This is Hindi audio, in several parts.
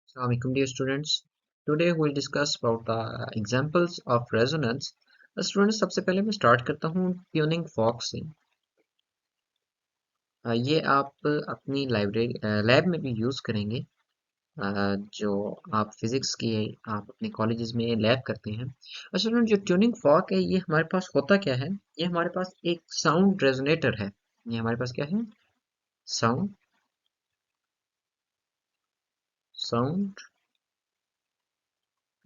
Assalamualaikum dear students. Today we'll discuss about the examples of resonance. Students सबसे पहले मैं स्टार्ट करता हूँ ट्यूनिंग फॉक से। ये आप अपनी लाइब्रेरी लैब में भी यूज़ करेंगे। जो आप फिजिक्स की आप अपने कॉलेजेस में लैब करते हैं। स्टूडेंट जो ट्यूनिंग फॉक है ये हमारे पास होता क्या है? ये हमारे पास एक साउंड रेजोनेटर है। ये हमारे पास क्या है? Sound sound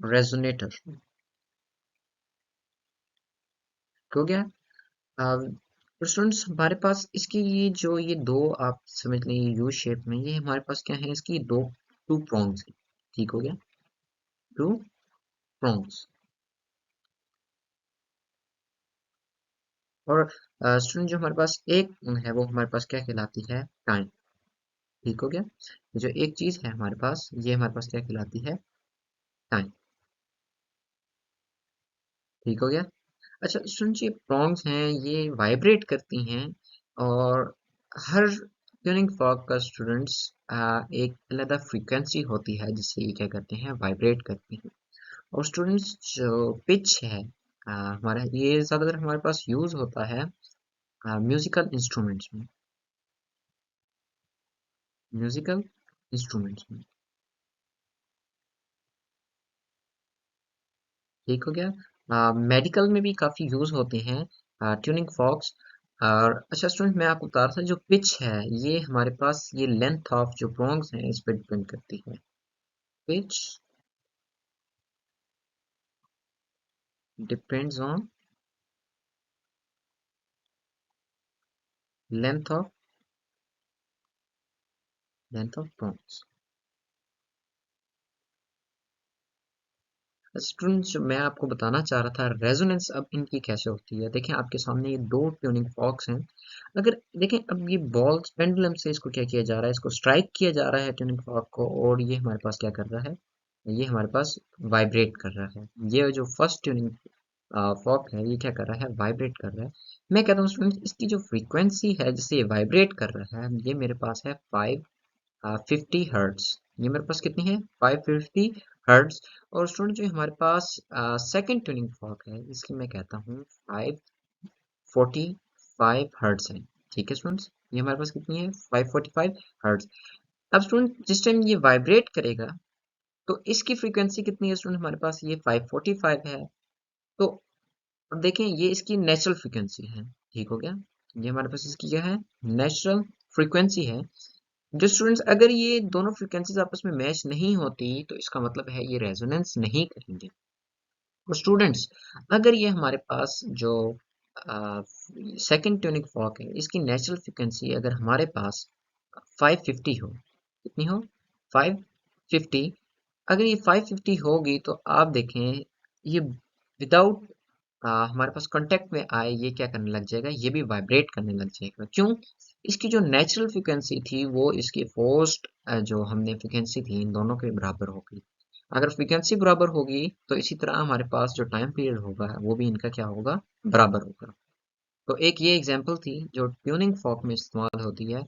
resonator. हो गया। स्टूडेंट्स हमारे पास इसकी ये दो आप समझ लें यू शेप में ये हमारे पास क्या है इसकी दो टू प्रोंग्स है। ठीक हो गया। To prongs. और स्टूडेंट जो हमारे पास एक है वो हमारे पास क्या कहलाती है? टाइम। ठीक हो गया। जो एक चीज है हमारे पास ये हमारे पास क्या कहलाती है? टाइम। ठीक हो गया। अच्छा स्टूडेंट ये प्रोंग्स हैं ये वाइब्रेट करती हैं और हर ट्यूनिंग फॉर्क का स्टूडेंट्स एक अलग फ्रीक्वेंसी होती है जिससे ये क्या करते हैं? वाइब्रेट करती हैं। और स्टूडेंट्स जो पिच है हमारा ये ज़्यादातर हमारे पास यूज़ होता है म्यूजिकल इंस्ट्रूमेंट्स में। म्यूजिकल इंस्ट्रूमेंट्स में। ठीक हो गया। मेडिकल में भी काफ़ी यूज़ होते हैं ट्यूनिंग फॉक्स। और अच्छा स्टूडेंट मैं आपको बता रहा था जो पिच है ये हमारे पास ये लेंथ ऑफ जो प्रोंग्स हैं इस पर डिपेंड करती है। Pitch depends on length of prongs. Students जो मैं आपको बताना चाह रहा था रेजोनेंस अब इनकी कैसे होती है। देखें आपके सामने ये दो ट्यूनिंग फॉक्स हैं। अगर देखें अब ये बॉल पेंडुलम से इसको क्या किया जा रहा है? इसको स्ट्राइक किया जा रहा है ट्यूनिंग फॉक को और ये हमारे पास क्या कर रहा है? ये हमारे पास वाइब्रेट कर रहा है। ये जो फर्स्ट ट्यूनिंग फॉक है ये क्या कर रहा है? वाइब्रेट कर रहा है। मैं कहता हूँ स्टूडेंट इसकी जो फ्रीक्वेंसी है जिससे ये वाइब्रेट कर रहा है ये मेरे पास है 550 हर्ट्ज। ये मेरे पास कितनी है? 550 हर्ट्ज। और स्टूडेंट जो हमारे पास सेकंड ट्यूनिंग फॉक है इसकी मैं कहता हूँ 545 हर्ट्ज है। ठीक है स्टूडेंट्स ये हमारे पास कितनी है? 545 हर्ट्ज। अब स्टूडेंट जिस टाइम ये वाइब्रेट करेगा तो इसकी फ्रीक्वेंसी कितनी है स्टूडेंट? हमारे पास ये 545 है। तो अब देखें ये इसकी नेचुरल फ्रीक्वेंसी है। ठीक हो गया। ये हमारे पास इसकी क्या है? नेचुरल फ्रीक्वेंसी है। जो स्टूडेंट्स अगर ये दोनों फ्रीक्वेंसीज आपस में मैच नहीं होती तो इसका मतलब है ये रेजोनेंस नहीं करेंगे। तो स्टूडेंट्स अगर ये हमारे पास जो सेकंड ट्यूनिक फॉक है इसकी नेचुरल फ्रीक्वेंसी अगर हमारे पास 550 हो। कितनी हो? 550। अगर ये 550 होगी तो आप देखें ये विदाउट हमारे पास कांटेक्ट में आए ये क्या करने लग जाएगा? ये भी वाइब्रेट करने लग जाएगा। क्यों? इसकी जो नेचुरल फ्रीक्वेंसी थी वो इसकी फोर्स्ड जो हमने फ्रीक्वेंसी थी इन दोनों के बराबर हो गई। अगर फ्रीक्वेंसी बराबर होगी तो इसी तरह हमारे पास जो टाइम पीरियड होगा वो भी इनका क्या होगा? बराबर होगा। तो एक ये एग्जांपल थी जो ट्यूनिंग फॉर्क में इस्तेमाल होती है।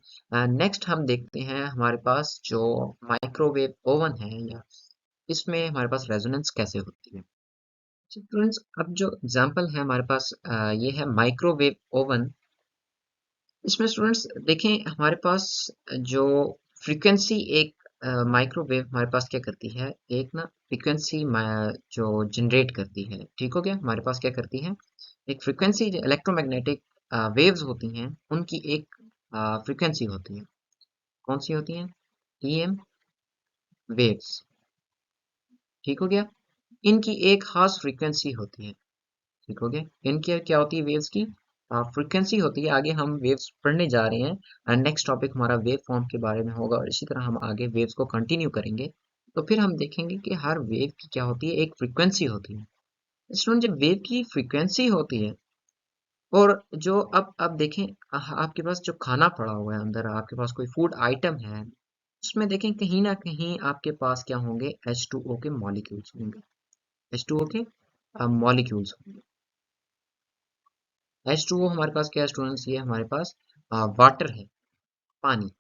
नेक्स्ट हम देखते हैं हमारे पास जो माइक्रोवेव ओवन है या इसमें हमारे पास रेजोनेंस कैसे होती है। स्टूडेंट्स अब जो एग्जांपल है हमारे पास ये है माइक्रोवेव ओवन। इसमें स्टूडेंट्स देखें हमारे पास जो फ्रीक्वेंसी एक माइक्रोवेव हमारे पास क्या करती है? एक ना फ्रीक्वेंसी जो जनरेट करती है। ठीक हो गया। हमारे पास क्या करती है? एक फ्रीक्वेंसी इलेक्ट्रोमैग्नेटिक वेव्स होती हैं उनकी एक फ्रीक्वेंसी होती है। कौन सी होती है? EM waves. ठीक हो गया। इनकी एक खास फ्रीक्वेंसी होती है। ठीक हो गया। इनकी क्या होती है? वेव्स की फ्रीक्वेंसी होती है। आगे हम वेव्स पढ़ने जा रहे हैं एंड नेक्स्ट टॉपिक हमारा वेव फॉर्म के बारे में होगा और इसी तरह हम आगे वेव्स को कंटिन्यू करेंगे। तो फिर हम देखेंगे कि हर वेव की क्या होती है? एक फ्रीक्वेंसी होती है। स्टूडेंट जब वेव की फ्रीक्वेंसी होती है और जो अब देखें आपके पास जो खाना पड़ा हुआ है अंदर आपके पास कोई फूड आइटम है उसमें देखें कहीं ना कहीं आपके पास क्या होंगे? H2O के मॉलिक्यूल्स होंगे। H2O के मॉलिक्यूल्स होंगे। H2O हमारे पास क्या है स्टूडेंट्स? ये हमारे पास वाटर है, पानी।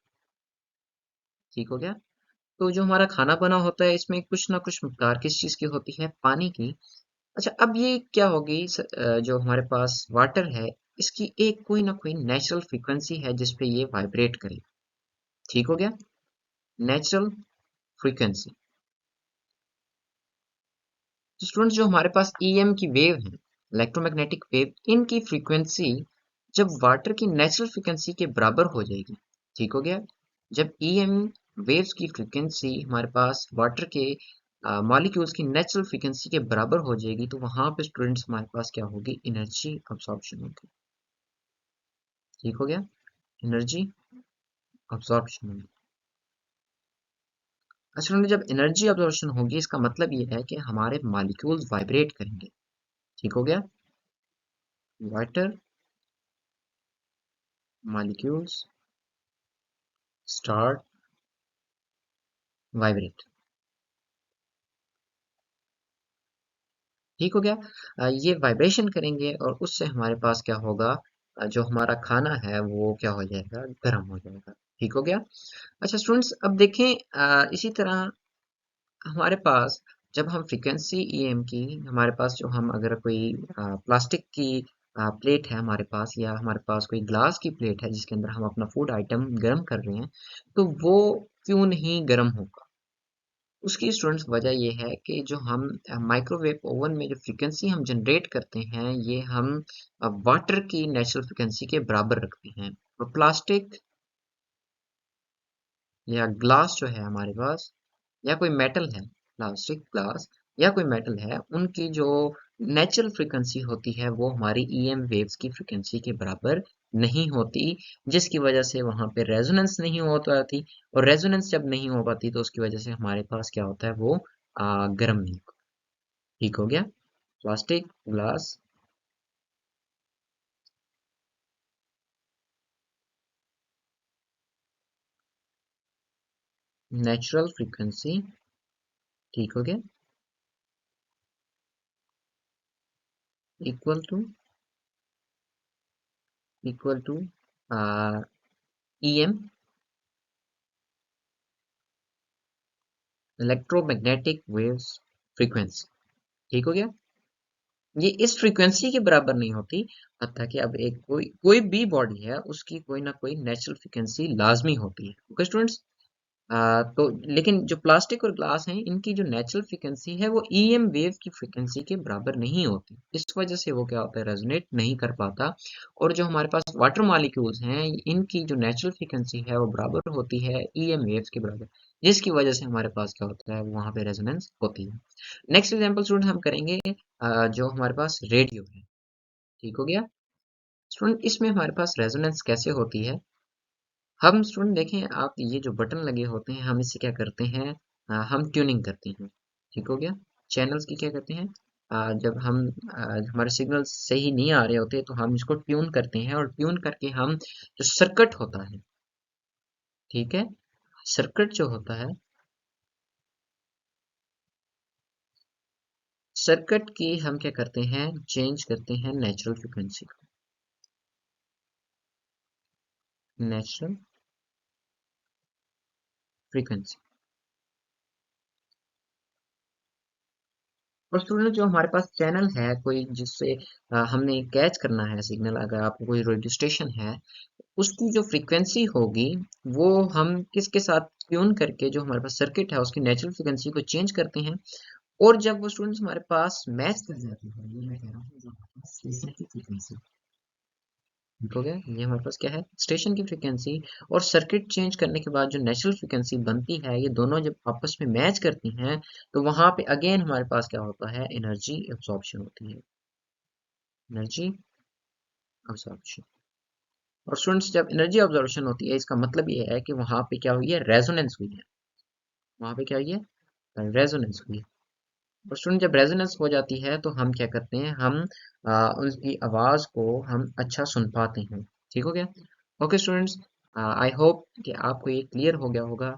ठीक हो गया। तो जो हमारा खाना बना होता है इसमें कुछ ना कुछ मकदार किस चीज़ की होती है, पानी की। अच्छा, अब ये क्या होगी जो हमारे पास वाटर है, इसकी एक कोई ना कोई नेचुरल फ्रीक्वेंसी है जिस पे ये वाइब्रेट करे। ठीक हो गया? Natural frequency. तो स्टूडेंट्स जो हमारे पास ईएम की वेव है, इलेक्ट्रोमैग्नेटिक वेव, इनकी फ्रीक्वेंसी जब वाटर की नेचुरल फ्रीक्वेंसी के बराबर हो जाएगी। ठीक हो गया? जब ईएम वेव्स की फ्रीक्वेंसी हमारे पास वाटर के मॉलिक्यूल्स की नेचुरल फ्रीक्वेंसी के बराबर हो जाएगी, तो वहां पे स्टूडेंट्स हमारे पास क्या होगी, एनर्जी अब्सॉर्प्शन होगी। ठीक हो गया? एनर्जी अब्सॉर्प्शन होगी। अच्छा, जब एनर्जी अब्सॉर्प्शन होगी इसका मतलब ये है कि हमारे मॉलिक्यूल्स वाइब्रेट करेंगे। ठीक हो गया? Water molecules start vibrate. ठीक हो गया? ये वाइब्रेशन करेंगे और उससे हमारे पास क्या होगा, जो हमारा खाना है वो क्या हो जाएगा, गर्म हो जाएगा। ठीक हो गया? अच्छा स्टूडेंट्स, अब देखें इसी तरह हमारे पास जब हम फ्रीक्वेंसी ईएम की, हमारे पास जो हम अगर कोई प्लास्टिक की प्लेट है हमारे पास, या हमारे पास कोई ग्लास की प्लेट है जिसके अंदर हम अपना फूड आइटम गर्म कर रहे हैं, तो वो क्यों नहीं गर्म होगा? उसकी स्टूडेंट्स वजह ये है कि जो हम माइक्रोवेव ओवन में जो फ्रीक्वेंसी हम जनरेट करते हैं, ये हम वाटर की नेचुरल फ्रीक्वेंसी के बराबर रखते हैं। और प्लास्टिक या ग्लास जो है हमारे पास, या कोई मेटल है, प्लास्टिक ग्लास या कोई मेटल है, उनकी जो नेचुरल फ्रीक्वेंसी होती है वो हमारी ईएम वेव्स की फ्रीक्वेंसी के बराबर नहीं होती, जिसकी वजह से वहां पे रेजोनेंस नहीं हो पाती। और रेजोनेंस जब नहीं हो पाती तो उसकी वजह से हमारे पास क्या होता है, वो गर्म नहीं होगा। ठीक हो गया? Plastic glass natural frequency. ठीक हो गया? Equal to equal to EM electromagnetic waves frequency. ठीक हो गया? ये इस फ्रीक्वेंसी के बराबर नहीं होती, हत्ता कि अब एक कोई भी बॉडी है उसकी कोई ना कोई नेचुरल फ्रीक्वेंसी लाजमी होती है। Okay students? तो लेकिन जो प्लास्टिक और ग्लास हैं, इनकी जो नेचुरल फ्रीक्वेंसी है वो ईएम वेव की फ्रीक्वेंसी के बराबर नहीं होती, इस वजह से वो क्या होता है, रेजोनेट नहीं कर पाता। और जो हमारे पास वाटर मॉलिक्यूल्स हैं, इनकी जो नेचुरल फ्रीक्वेंसी है वो बराबर होती है ईएम वेव्स के बराबर, जिसकी वजह से हमारे पास क्या होता है, वहां पे रेजोनेंस होती है। नेक्स्ट एग्जांपल स्टूडेंट हम करेंगे जो हमारे पास रेडियो है। ठीक हो गया? स्टूडेंट इसमें हमारे पास रेजोनेंस कैसे होती है, हम स्टूडेंट देखें, आप ये जो बटन लगे होते हैं हम इससे क्या करते हैं, हम ट्यूनिंग करते हैं। ठीक हो गया? चैनल्स की क्या करते हैं, जब हम हमारे सिग्नल सही नहीं आ रहे होते तो हम इसको ट्यून करते हैं, और ट्यून करके हम जो सर्किट होता है, ठीक है, सर्किट जो होता है, सर्किट की हम क्या करते हैं, चेंज करते हैं नेचुरल फ्रिक्वेंसी को। Natural frequency. और स्टूडेंट जो हमारे पास चैनल है कोई, जिससे हमने कैच करना है सिग्नल, अगर आपको कोई रेडियो स्टेशन है, उसकी जो फ्रीक्वेंसी होगी वो हम किसके साथ ट्यून करके, जो हमारे पास सर्किट है उसकी नेचुरल फ्रीक्वेंसी को चेंज करते हैं। और जब वो स्टूडेंट्स हमारे पास मैच कर जाती है, ये मैं कह रहा हूँ, जो हमारे पास स्टेशन की फ्रीक्वेंसी, ठीक हो गया, ये हमारे पास क्या है, स्टेशन की फ्रीक्वेंसी, और सर्किट चेंज करने के बाद जो नेचुरल फ्रीक्वेंसी बनती है, ये दोनों जब आपस में मैच करती हैं, तो वहां पे अगेन हमारे पास क्या होता है, एनर्जी एब्सॉर्प्शन होती है। Energy absorption. और स्टूडेंट्स जब एनर्जी ऑब्जर्वेशन होती है, इसका मतलब ये है कि वहां पे क्या हुई है, रेजोनेंस हुई है। वहां पे क्या हुई है, रेजोनेंस हुई है। और स्टूडेंट जब रेजोनेंस हो जाती है तो हम क्या करते हैं, हम उनकी आवाज को हम अच्छा सुन पाते हैं। ठीक हो गया? ओके स्टूडेंट्स, आई होप कि आपको ये क्लियर हो गया होगा।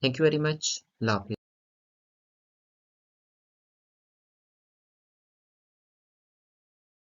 Thank you very much. Love.